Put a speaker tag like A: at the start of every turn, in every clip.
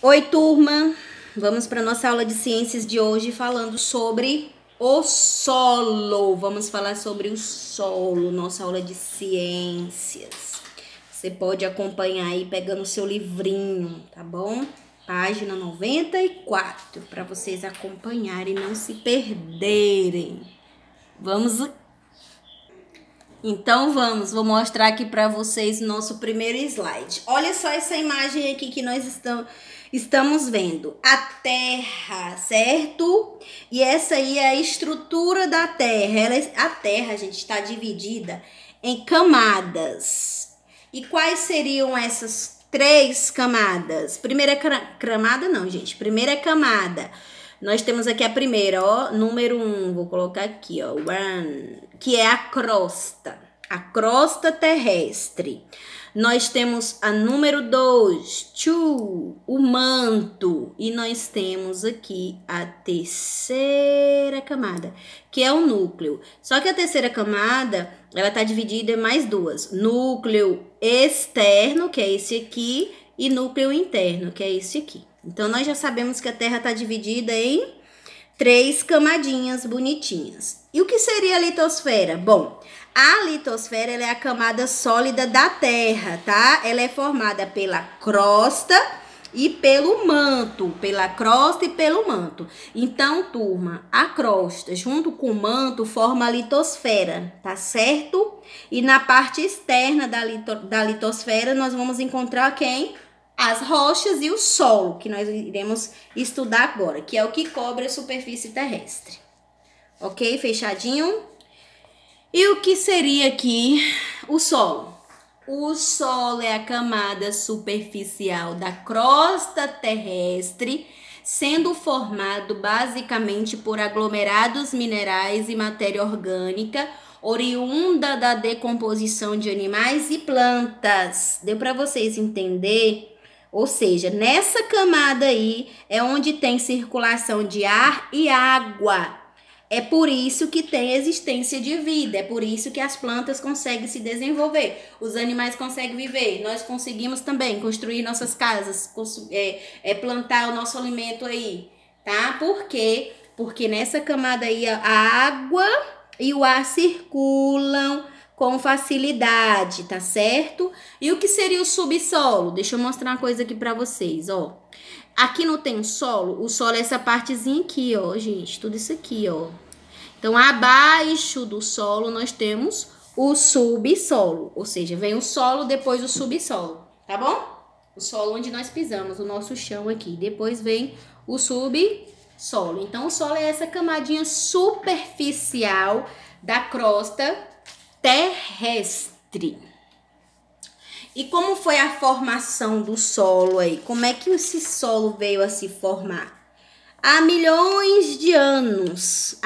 A: Oi, turma! Vamos para nossa aula de ciências de hoje falando sobre o solo. Vamos falar sobre o solo, nossa aula de ciências. Você pode acompanhar aí pegando o seu livrinho, tá bom? Página 94, para vocês acompanharem e não se perderem. Vamos. Então vou mostrar aqui para vocês nosso primeiro slide. Olha só essa imagem aqui que nós estamos vendo. A Terra, certo? E essa aí é a estrutura da Terra. A Terra, gente, está dividida em camadas. E quais seriam essas três camadas? Primeira camada não, gente. Primeira camada. Nós temos aqui a primeira, ó, número 1, vou colocar aqui, ó, que é a crosta terrestre. Nós temos a número 2, o manto, e nós temos aqui a terceira camada, que é o núcleo. Só que a terceira camada, ela tá dividida em mais duas, núcleo externo, que é esse aqui, e núcleo interno, que é esse aqui. Então, nós já sabemos que a Terra está dividida em três camadinhas bonitinhas. E o que seria a litosfera? Bom, a litosfera ela é a camada sólida da Terra, tá? Ela é formada pela crosta e pelo manto. Pela crosta e pelo manto. Então, turma, a crosta junto com o manto forma a litosfera, tá certo? E na parte externa da litosfera nós vamos encontrar quem? As rochas e o solo, que nós iremos estudar agora, que é o que cobre a superfície terrestre. Ok? Fechadinho? E o que seria aqui o solo? O solo é a camada superficial da crosta terrestre, sendo formado basicamente por aglomerados minerais e matéria orgânica, oriunda da decomposição de animais e plantas. Deu para vocês entenderem? Ou seja, nessa camada aí é onde tem circulação de ar e água. É por isso que tem existência de vida, é por isso que as plantas conseguem se desenvolver, os animais conseguem viver, nós conseguimos também construir nossas casas, plantar o nosso alimento aí, tá? Por quê? Porque nessa camada aí a água e o ar circulam com facilidade, tá certo? E o que seria o subsolo? Deixa eu mostrar uma coisa aqui pra vocês, ó. Aqui não tem o solo é essa partezinha aqui, ó, gente, tudo isso aqui, ó. Então, abaixo do solo nós temos o subsolo, ou seja, vem o solo, depois o subsolo, tá bom? O solo onde nós pisamos, o nosso chão aqui, depois vem o subsolo. Então, o solo é essa camadinha superficial da crosta terrestre. E como foi a formação do solo aí? Como é que esse solo veio a se formar? Há milhões de anos.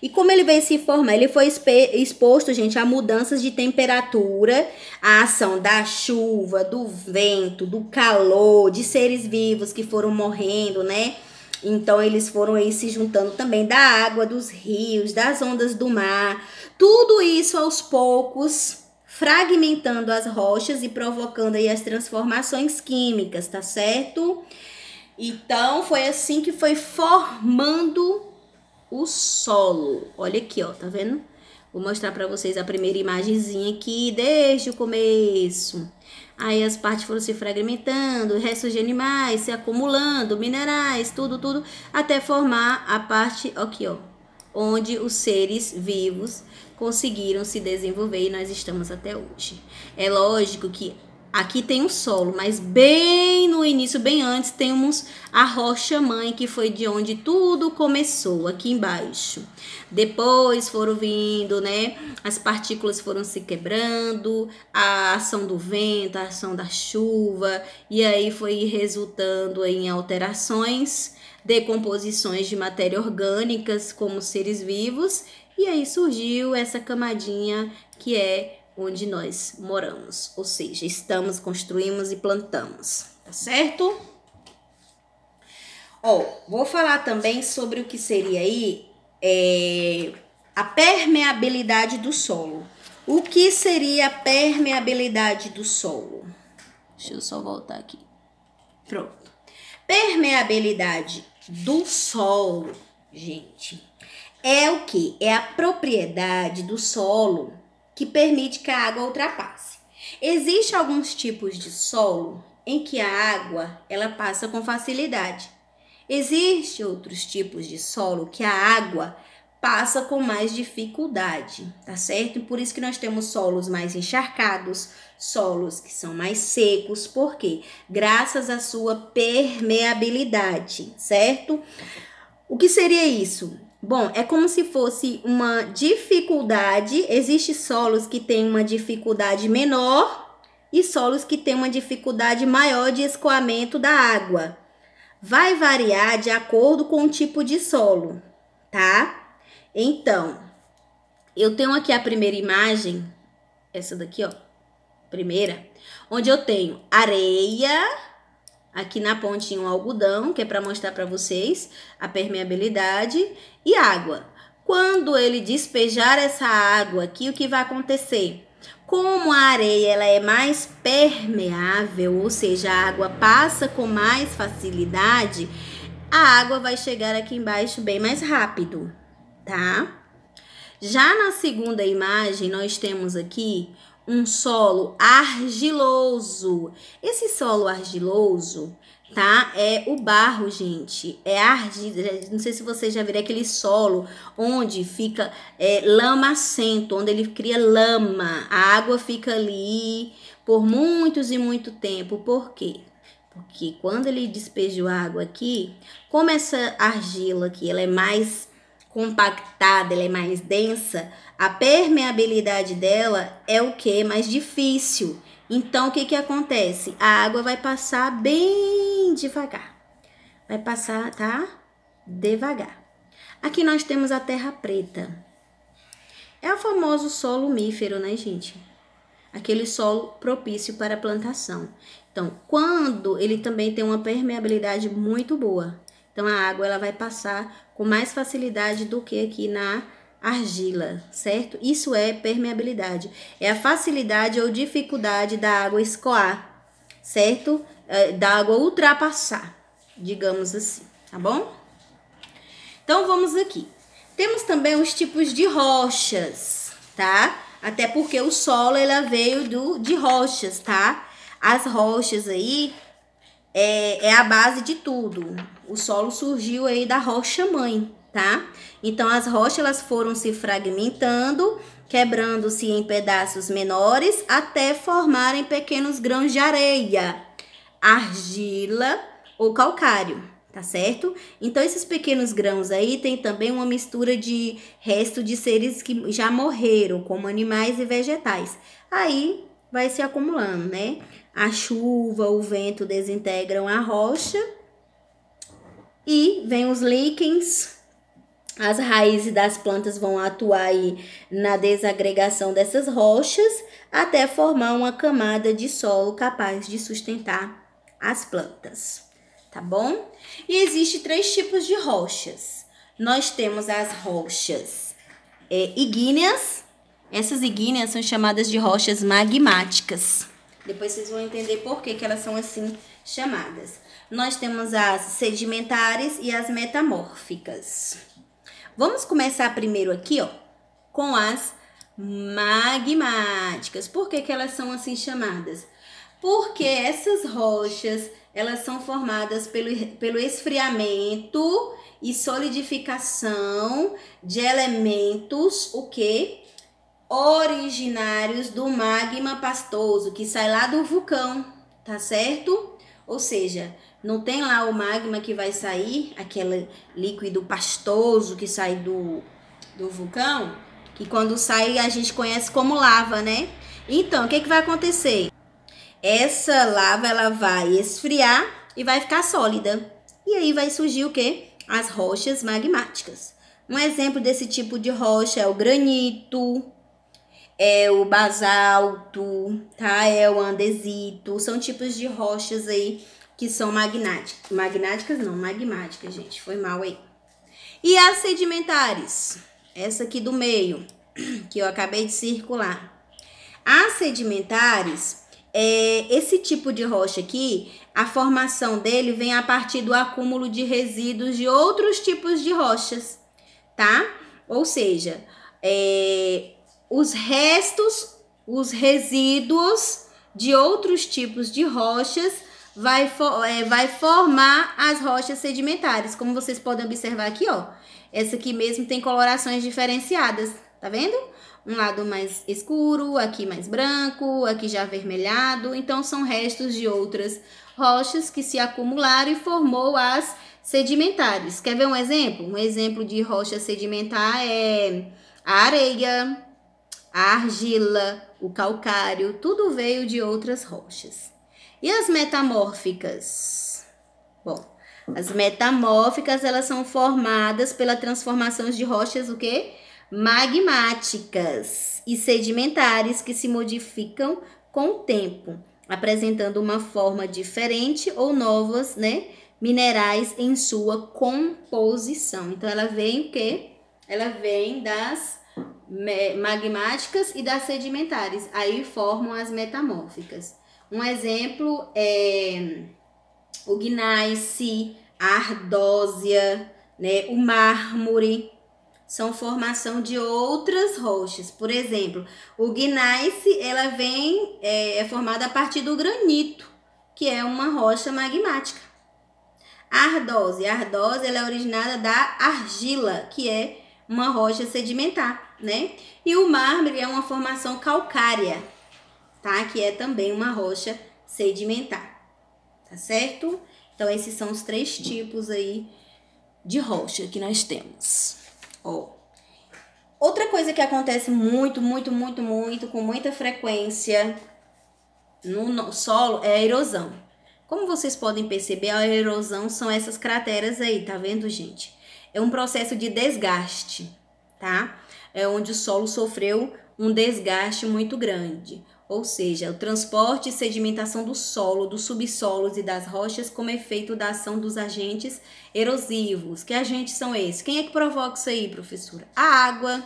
A: E como ele veio se formar? Ele foi exposto, gente, a mudanças de temperatura, a ação da chuva, do vento, do calor, de seres vivos que foram morrendo, né? Então, eles foram aí se juntando também da água, dos rios, das ondas do mar. Tudo isso aos poucos, fragmentando as rochas e provocando aí as transformações químicas, tá certo? Então, foi assim que foi formando o solo. Olha aqui, ó, tá vendo? Vou mostrar pra vocês a primeira imagenzinha aqui, desde o começo. Aí as partes foram se fragmentando, restos de animais se acumulando, minerais, tudo, até formar a parte aqui, ó, onde os seres vivos conseguiram se desenvolver e nós estamos até hoje. É lógico que aqui tem o solo, mas bem no início, bem antes, temos a rocha-mãe, que foi de onde tudo começou, aqui embaixo. Depois foram vindo, né? As partículas foram se quebrando, a ação do vento, a ação da chuva, e aí foi resultando em alterações, decomposições de matéria orgânicas como seres vivos, e aí surgiu essa camadinha que é onde nós moramos, ou seja, estamos, construímos e plantamos, tá certo? Ó, vou falar também sobre o que seria aí a permeabilidade do solo. O que seria a permeabilidade do solo? Deixa eu só voltar aqui. Pronto. Permeabilidade do solo, gente, é o quê? É a propriedade do solo que permite que a água ultrapasse. Existem alguns tipos de solo em que a água ela passa com facilidade. Existem outros tipos de solo que a água passa com mais dificuldade, tá certo? E por isso que nós temos solos mais encharcados, solos que são mais secos, por quê? Graças à sua permeabilidade, certo? O que seria isso? Bom, é como se fosse uma dificuldade. Existem solos que têm uma dificuldade menor e solos que têm uma dificuldade maior de escoamento da água. Vai variar de acordo com o tipo de solo, tá? Então, eu tenho aqui a primeira imagem, essa daqui, ó, primeira, onde eu tenho areia, aqui na pontinha um algodão, que é para mostrar para vocês a permeabilidade, e água. Quando ele despejar essa água aqui, o que vai acontecer? Como a areia ela é mais permeável, ou seja, a água passa com mais facilidade, a água vai chegar aqui embaixo bem mais rápido, tá? Já na segunda imagem, nós temos aqui um solo argiloso. Esse solo argiloso, tá? É o barro, gente. É argila. Não sei se vocês já viram aquele solo onde fica lamacento, onde ele cria lama. A água fica ali por muitos e muito tempo. Por quê? Porque quando ele despeja a água aqui, como essa argila aqui, ela é mais compactada, ela é mais densa, a permeabilidade dela é o que? Mais difícil. Então, o que que acontece? A água vai passar bem devagar. Vai passar, tá? Devagar. Aqui nós temos a terra preta. É o famoso solo umífero, né, gente? Aquele solo propício para a plantação. Então, quando ele também tem uma permeabilidade muito boa. Então, a água ela vai passar com mais facilidade do que aqui na argila, certo? Isso é permeabilidade. É a facilidade ou dificuldade da água escoar, certo? Da água ultrapassar, digamos assim, tá bom? Então, vamos aqui. Temos também os tipos de rochas, tá? Até porque o solo ela veio de rochas, tá? As rochas aí é a base de tudo. O solo surgiu aí da rocha mãe, tá? Então, as rochas elas foram se fragmentando, quebrando-se em pedaços menores, até formarem pequenos grãos de areia, argila ou calcário, tá certo? Então, esses pequenos grãos aí tem também uma mistura de resto de seres que já morreram, como animais e vegetais. Aí, vai se acumulando, né? A chuva, o vento desintegram a rocha e vem os líquens, as raízes das plantas vão atuar aí na desagregação dessas rochas até formar uma camada de solo capaz de sustentar as plantas, tá bom? E existe 3 tipos de rochas. Nós temos as rochas ígneas. Essas ígneas são chamadas de rochas magmáticas. Depois vocês vão entender por que elas são assim chamadas. Nós temos as sedimentares e as metamórficas. Vamos começar primeiro aqui, ó, com as magmáticas. Por que elas são assim chamadas? Porque essas rochas, elas são formadas pelo esfriamento e solidificação de elementos, o quê? Originários do magma pastoso, que sai lá do vulcão, tá certo? Ou seja, não tem lá o magma que vai sair, aquele líquido pastoso que sai do vulcão, que quando sai a gente conhece como lava, né? Então, o que vai acontecer? Essa lava, ela vai esfriar e vai ficar sólida. E aí vai surgir o quê? As rochas magmáticas. Um exemplo desse tipo de rocha é o granito, é o basalto, tá? É o andesito. São tipos de rochas aí que são magmáticas. Magmáticas, gente. Foi mal aí. E as sedimentares? Essa aqui do meio, que eu acabei de circular. As sedimentares, esse tipo de rocha aqui, a formação dele vem a partir do acúmulo de resíduos de outros tipos de rochas, tá? Ou seja, os resíduos de outros tipos de rochas vai formar as rochas sedimentares. Como vocês podem observar aqui, ó. Essa aqui mesmo tem colorações diferenciadas, tá vendo? Um lado mais escuro, aqui mais branco, aqui já avermelhado. Então, são restos de outras rochas que se acumularam e formou as sedimentares. Quer ver um exemplo? Um exemplo de rocha sedimentar é a areia, a argila, o calcário. Tudo veio de outras rochas. E as metamórficas? Bom, as metamórficas, elas são formadas pela transformação de rochas, o quê? Magmáticas e sedimentares que se modificam com o tempo, apresentando uma forma diferente ou novas, né, minerais em sua composição. Então, ela vem o quê? Ela vem das magmáticas e das sedimentares. Aí formam as metamórficas. Um exemplo é o gneiss, a ardósia, né, o mármore. São formação de outras rochas. Por exemplo, o gneiss, ela é formada a partir do granito, que é uma rocha magmática. A ardósia ela é originada da argila, que é uma rocha sedimentar, né? E o mármore é uma formação calcária, tá? Que é também uma rocha sedimentar, tá certo? Então, esses são os 3 tipos aí de rocha que nós temos. Ó, outra coisa que acontece muito, com muita frequência no solo é a erosão. Como vocês podem perceber, a erosão são essas crateras aí, tá vendo, gente? É um processo de desgaste, tá? É onde o solo sofreu um desgaste muito grande. Ou seja, o transporte e sedimentação do solo, dos subsolos e das rochas como efeito da ação dos agentes erosivos. Que agentes são esses? Quem é que provoca isso aí, professora? A água.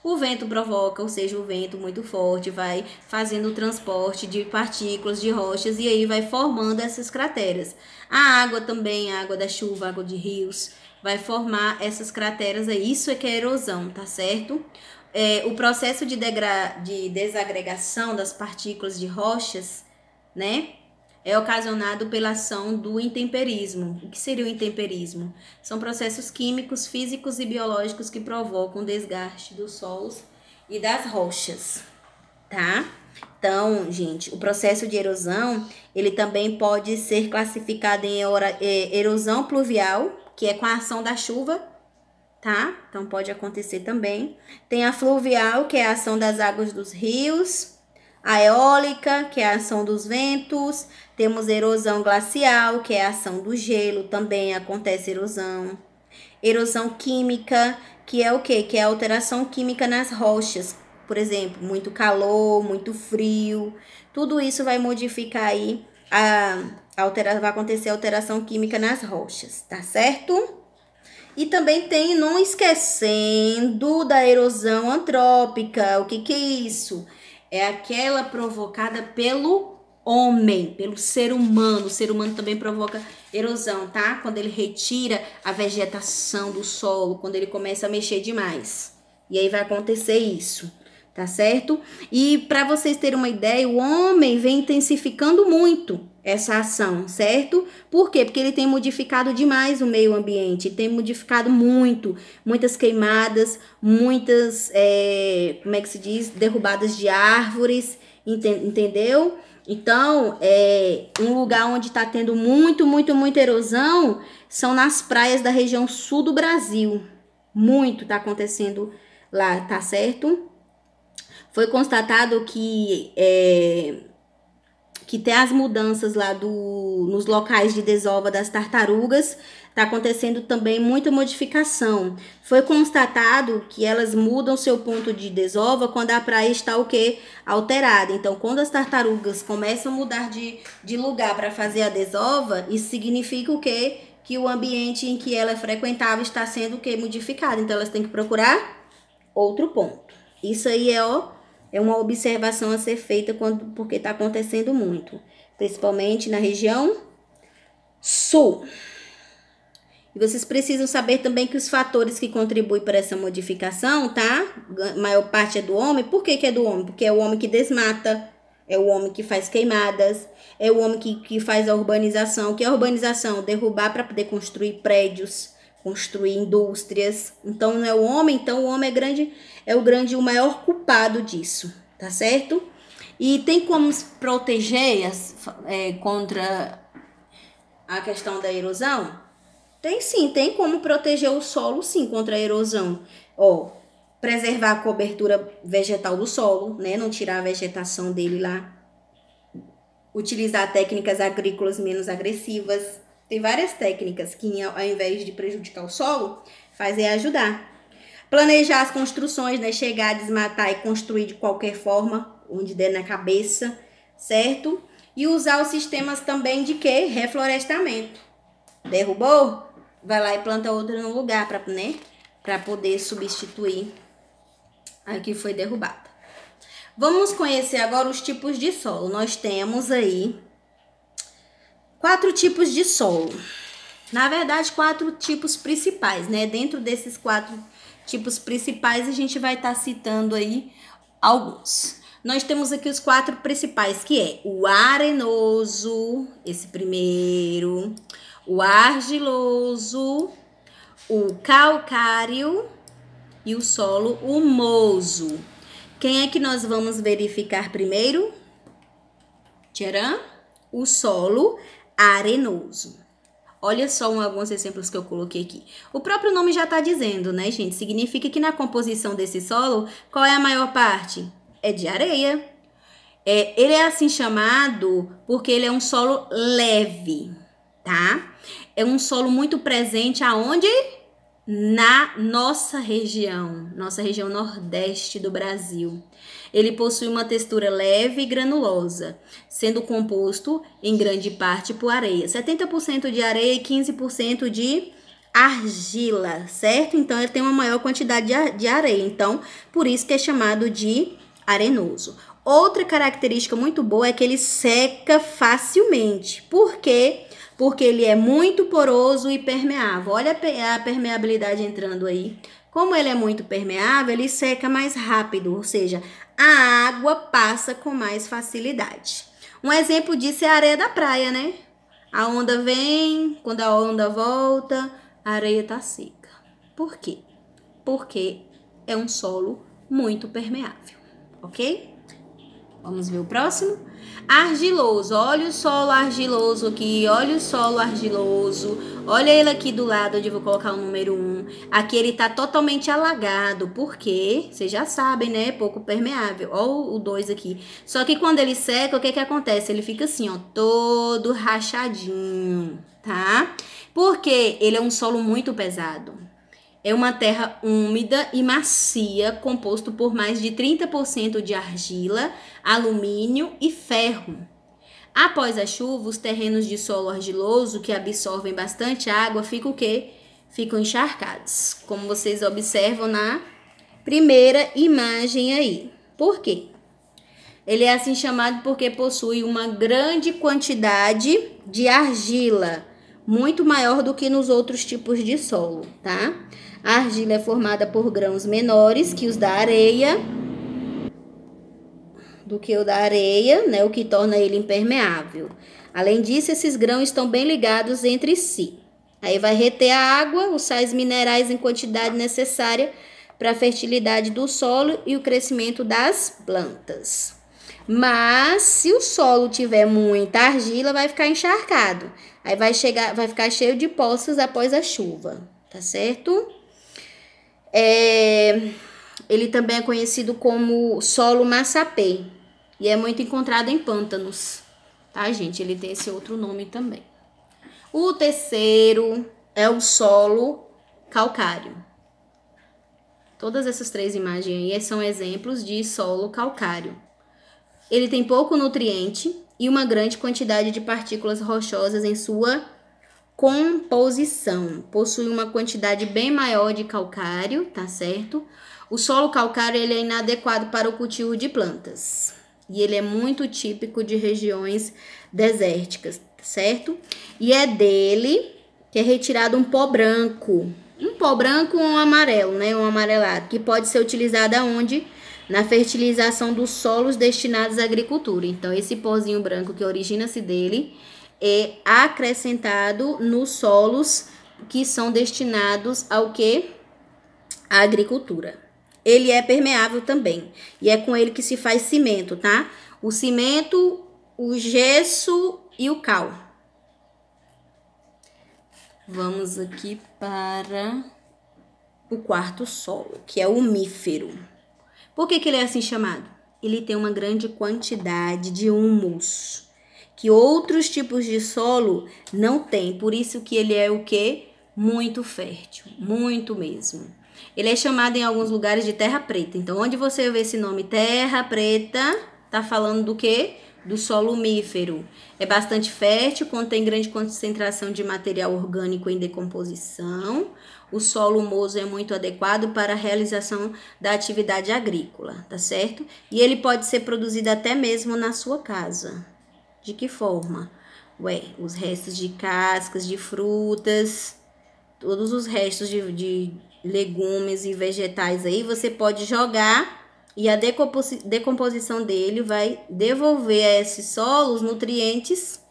A: O vento provoca, ou seja, o vento muito forte vai fazendo o transporte de partículas de rochas e aí vai formando essas crateras. A água também, a água da chuva, a água de rios, vai formar essas crateras aí. Isso é que é erosão, tá certo? O processo de desagregação das partículas de rochas, né, é ocasionado pela ação do intemperismo. O que seria o intemperismo? São processos químicos, físicos e biológicos que provocam o desgaste dos solos e das rochas, tá? Então, gente, o processo de erosão, ele também pode ser classificado em erosão pluvial, que é com a ação da chuva, tá? Então, pode acontecer também. Tem a fluvial, que é a ação das águas dos rios. A eólica, que é a ação dos ventos. Temos erosão glacial, que é a ação do gelo. Também acontece erosão. Erosão química, que é o quê? Que é a alteração química nas rochas. Por exemplo, muito calor, muito frio. Tudo isso vai modificar aí, vai acontecer alteração química nas rochas, tá certo? E também tem, não esquecendo, da erosão antrópica. O que é isso? É aquela provocada pelo homem, pelo ser humano. O ser humano também provoca erosão, tá? Quando ele retira a vegetação do solo, quando ele começa a mexer demais. E aí vai acontecer isso, tá certo? E para vocês terem uma ideia, o homem vem intensificando muito essa ação, certo? Por quê? Porque ele tem modificado demais o meio ambiente, tem modificado muitas queimadas, muitas, como é que se diz? Derrubadas de árvores, entendeu? Então, um lugar onde está tendo muita erosão são nas praias da região sul do Brasil. Muito está acontecendo lá, tá certo? Foi constatado que tem as mudanças lá nos locais de desova das tartarugas, está acontecendo também muita modificação. Foi constatado que elas mudam seu ponto de desova quando a praia está o quê? Alterada. Então, quando as tartarugas começam a mudar de lugar para fazer a desova, isso significa o quê? Que o ambiente em que ela frequentava está sendo o quê? Modificado. Então, elas têm que procurar outro ponto. Isso aí é É uma observação a ser feita porque está acontecendo muito, principalmente na região sul. E vocês precisam saber também que os fatores que contribuem para essa modificação, tá? A maior parte é do homem. Por que é do homem? Porque é o homem que desmata, é o homem que faz queimadas, é o homem que faz a urbanização. O que é a urbanização? Derrubar para poder construir prédios, construir indústrias. Então, não é o homem, então o homem o maior culpado disso, tá certo? E tem como se proteger contra a questão da erosão? Tem sim, tem como proteger o solo, sim, contra a erosão. Preservar a cobertura vegetal do solo, né? Não tirar a vegetação dele lá. Utilizar técnicas agrícolas menos agressivas. Tem várias técnicas que, ao invés de prejudicar o solo, fazem ajudar. Planejar as construções, né? Chegar, desmatar e construir de qualquer forma, onde der na cabeça, certo? E usar os sistemas também de quê? Reflorestamento. Derrubou? Vai lá e planta outra no lugar para poder substituir a que foi derrubada. Vamos conhecer agora os tipos de solo. Nós temos aí 4 tipos de solo. Na verdade, 4 tipos principais, né? Dentro desses 4 tipos principais, a gente vai estar citando aí alguns. Nós temos aqui os 4 principais, que é o arenoso, esse primeiro, o argiloso, o calcário e o solo humoso. Quem é que nós vamos verificar primeiro? Tcharam! O solo arenoso. Olha só alguns exemplos que eu coloquei aqui. O próprio nome já está dizendo, né, gente? Significa que na composição desse solo, qual é a maior parte? É de areia. Ele é assim chamado porque ele é um solo leve, tá? É um solo muito presente aonde? Na nossa região nordeste do Brasil. Ele possui uma textura leve e granulosa, sendo composto em grande parte por areia. 70% de areia e 15% de argila, certo? Então, ele tem uma maior quantidade de areia. Então, por isso que é chamado de arenoso. Outra característica muito boa é que ele seca facilmente. Por quê? Porque ele é muito poroso e permeável. Olha a permeabilidade entrando aí. Como ele é muito permeável, ele seca mais rápido, ou seja, a água passa com mais facilidade. Um exemplo disso é a areia da praia, né? A onda vem, quando a onda volta, a areia tá seca. Por quê? Porque é um solo muito permeável, ok? Vamos ver o próximo? Argiloso, olha o solo argiloso aqui, olha o solo argiloso, olha ele aqui do lado onde eu vou colocar o número 1. Aqui ele tá totalmente alagado, porque vocês já sabem, né? Pouco permeável. Olha o 2 aqui. Só que quando ele seca, o que acontece? Ele fica assim, ó, todo rachadinho, tá? Porque ele é um solo muito pesado. É uma terra úmida e macia, composto por mais de 30% de argila, alumínio e ferro. Após a chuva, os terrenos de solo argiloso, que absorvem bastante água, ficam o quê? Ficam encharcados, como vocês observam na primeira imagem aí. Por quê? Ele é assim chamado porque possui uma grande quantidade de argila, muito maior do que nos outros tipos de solo, tá? A argila é formada por grãos menores que os da areia, né? O que torna ele impermeável. Além disso, esses grãos estão bem ligados entre si. Aí vai reter a água, os sais minerais em quantidade necessária para a fertilidade do solo e o crescimento das plantas. Mas se o solo tiver muita argila, vai ficar encharcado. Aí vai ficar cheio de poças após a chuva, tá certo? Ele também é conhecido como solo massapê e é muito encontrado em pântanos, tá, gente? Ele tem esse outro nome também. O terceiro é o solo calcário. Todas essas 3 imagens aí são exemplos de solo calcário. Ele tem pouco nutriente e uma grande quantidade de partículas rochosas em sua composição. Possui uma quantidade bem maior de calcário, tá certo? O solo calcário ele é inadequado para o cultivo de plantas. E ele é muito típico de regiões desérticas, certo? E é dele que é retirado um pó branco. Um pó branco ou um amarelo, né? Um amarelado, que pode ser utilizado aonde? Na fertilização dos solos destinados à agricultura. Então, esse pozinho branco que origina-se dele é acrescentado nos solos que são destinados ao quê? À agricultura. Ele é permeável também. E é com ele que se faz cimento, tá? O cimento, o gesso e o cal. Vamos aqui para o quarto solo, que é o mífero. Por que ele é assim chamado? Ele tem uma grande quantidade de humus, que outros tipos de solo não têm. Por isso que ele é o quê? Muito fértil, muito mesmo. Ele é chamado em alguns lugares de terra preta. Então, onde você vê esse nome terra preta, tá falando do quê? Do solo mífero. É bastante fértil, contém grande concentração de material orgânico em decomposição. O solo humoso é muito adequado para a realização da atividade agrícola, tá certo? E ele pode ser produzido até mesmo na sua casa. De que forma? Os restos de cascas, de frutas, todos os restos de legumes e vegetais aí, você pode jogar e a decomposição dele vai devolver a esses solos nutrientes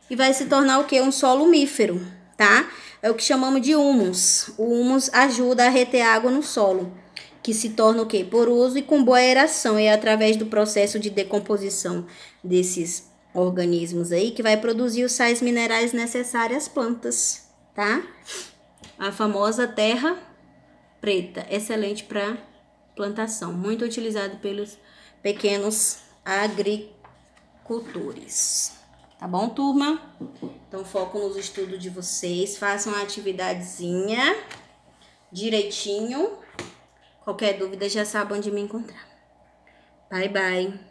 A: e vai se tornar o quê? Um solo mífero, tá? É o que chamamos de humus. O humus ajuda a reter água no solo, que se torna o quê? Poroso e com boa aeração. É através do processo de decomposição desses organismos aí que vai produzir os sais minerais necessários às plantas, tá? A famosa terra preta, excelente para plantação, muito utilizado pelos pequenos agricultores. Tá bom, turma? Então, foco nos estudos de vocês, façam a atividadezinha direitinho. Qualquer dúvida já sabe onde me encontrar. Bye, bye.